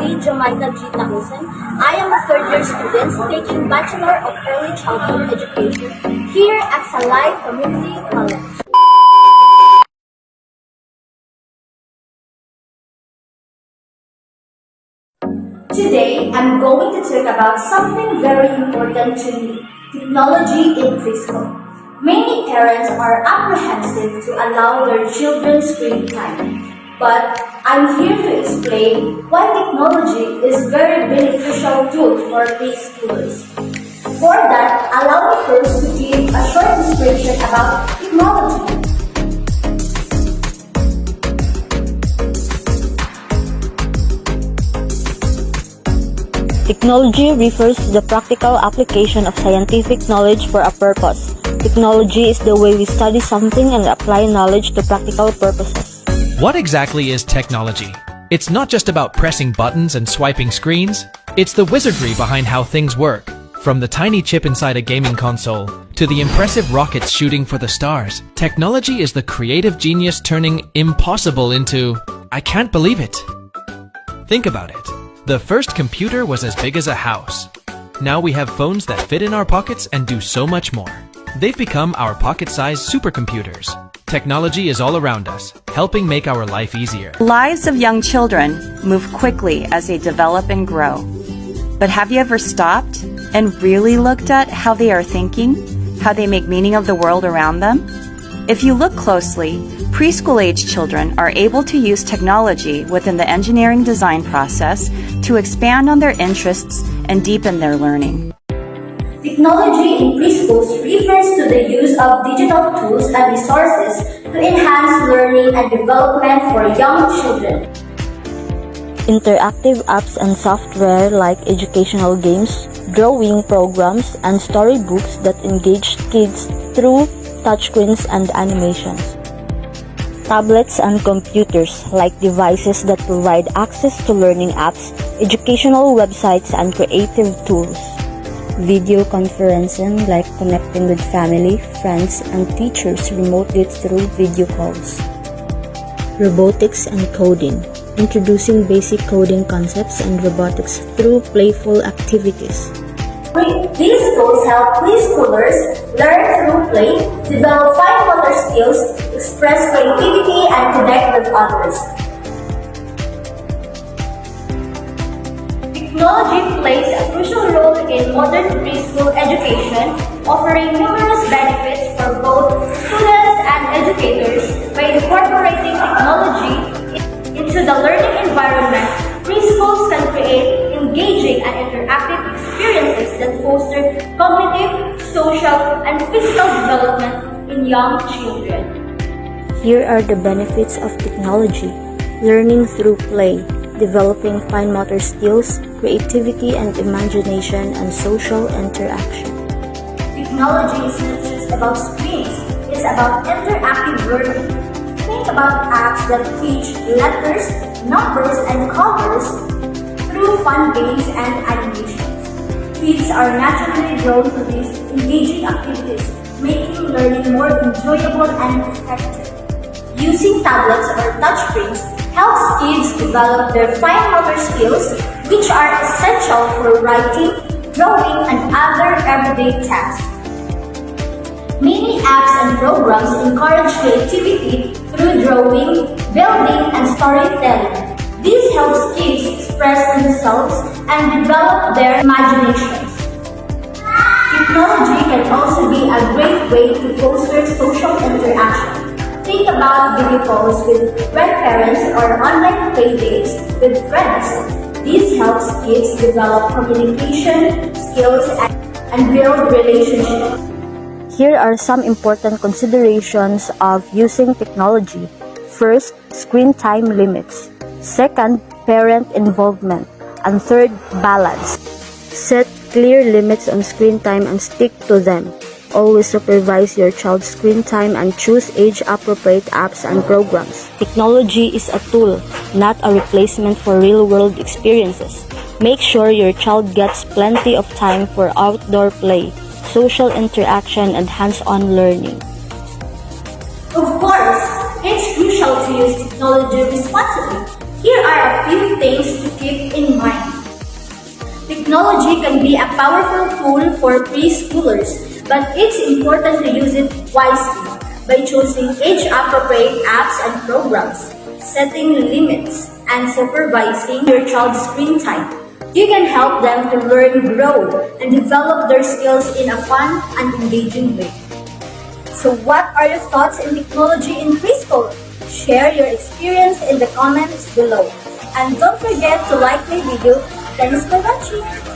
Lee Jamaica G. Takusan. I am a third-year student taking Bachelor of Early Childhood Education here at Salay Community College. Today, I'm going to talk about something very important to me, technology in preschool. Many parents are apprehensive to allow their children screen time. But I'm here to explain why technology is very beneficial tool for preschoolers. For that, allow me first to give a short description about technology. Technology refers to the practical application of scientific knowledge for a purpose. Technology is the way we study something and apply knowledge to practical purposes. What exactly is technology? It's not just about pressing buttons and swiping screens. It's the wizardry behind how things work. From the tiny chip inside a gaming console to the impressive rockets shooting for the stars. Technology is the creative genius turning impossible into, I can't believe it. Think about it. The first computer was as big as a house. Now we have phones that fit in our pockets and do so much more. They've become our pocket-sized supercomputers. Technology is all around us, helping make our life easier. The lives of young children move quickly as they develop and grow. But have you ever stopped and really looked at how they are thinking, how they make meaning of the world around them? If you look closely, preschool-age children are able to use technology within the engineering design process to expand on their interests and deepen their learning. Technology in preschools refers to the use of digital tools and resources to enhance learning and development for young children. Interactive apps and software like educational games, drawing programs, and storybooks that engage kids through touchscreens and animations. Tablets and computers like devices that provide access to learning apps, educational websites, and creative tools. Video conferencing like connecting with family, friends, and teachers remotely through video calls. Robotics and coding, introducing basic coding concepts and robotics through playful activities. These tools help preschoolers learn through play, develop fine motor skills, express creativity, and connect with others. Technology plays a crucial role in modern preschool education, offering numerous benefits for both students and educators. By incorporating technology into the learning environment, preschools can create engaging and interactive experiences that foster cognitive, social, and physical development in young children. Here are the benefits of technology: learning through play, developing fine motor skills, creativity and imagination, and social interaction. Technology is not just about screens, it's about interactive learning. Think about apps that teach letters, numbers, and colors through fun games and animations. Kids are naturally drawn to these engaging activities, making learning more enjoyable and effective. Using tablets or touchscreens helps kids develop their fine motor skills, which are essential for writing, drawing, and other everyday tasks. Many apps and programs encourage creativity through drawing, building, and storytelling. This helps kids express themselves and develop their imaginations. Technology can also be a great way to foster social interaction. Think about video calls with grandparents or online playdates with friends. This helps kids develop communication skills and build relationships. Here are some important considerations of using technology. First, screen time limits. Second, parent involvement. And third, balance. Set clear limits on screen time and stick to them. Always supervise your child's screen time and choose age-appropriate apps and programs. Technology is a tool, not a replacement for real-world experiences. Make sure your child gets plenty of time for outdoor play, social interaction, and hands-on learning. Of course, it's crucial to use technology responsibly. Here are a few things to keep in mind. Technology can be a powerful tool for preschoolers, but it's important to use it wisely by choosing age-appropriate apps and programs, setting limits, and supervising your child's screen time. You can help them to learn, grow, and develop their skills in a fun and engaging way. So what are your thoughts in technology in preschool? Share your experience in the comments below. And don't forget to like my video. Thanks for watching.